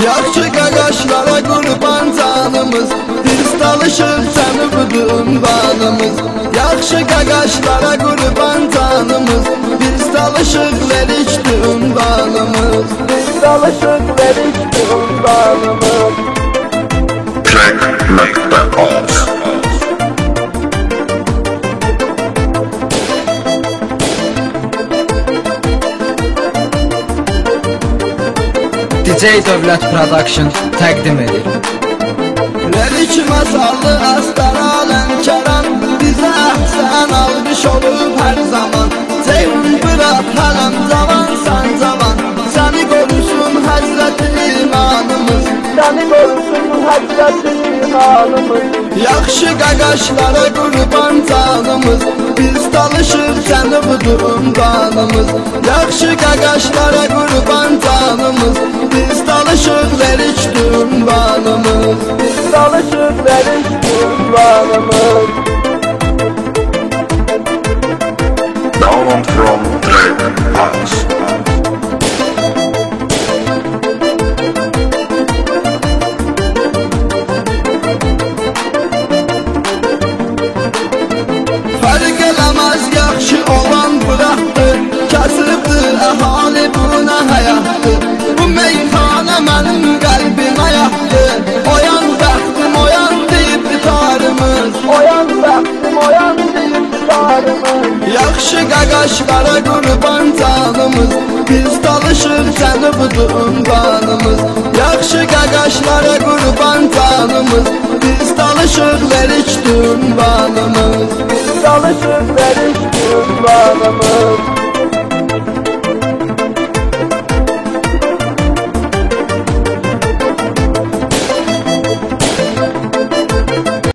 Yaxşı qaqaşlara qurban canımız, biz talışır səni budur ünvanımız. Yaxşı qaqaşlara qurban canımız, biz talışır verikdir ünvanımız. Biz talışır verikdir ünvanımız. Track.off DJ Dövlət Production təqdim edir. Verik masallı astara Lənkəran, bizə əhsən alqış olur hər zaman. Ceyhun bırak hələm cavan, sən cavan, səni qorusun həzrəti imanımız. Səni qorusun həzrəti imanımız. Yaxşı qaqaşlara qurban canımız, biz talışır səni budur ünvanımız. Yaxşı qaqaşlara qurban canımız, biz talışır verikdir ünvanımız. Biz talışır verikdir ünvanımız. Download from Track.off Fərq eləməz yaxşı olan bıraxdır, kəsibdir əhali buna həyatdır. Bu meyxana mənim qəlbim ayaqdır. Oyan bəxtim, oyan deyib bitarımız. Oyan bəxtim, oyan deyib bitarımız. Yaxşı qaqaşlara qurban canımız, biz talışır səni budur ünvanımız. Yaxşı qaqaşlara qurban canımız, biz talışır verikdir ünvanımız. Biz talışır verikdir ünvanımız.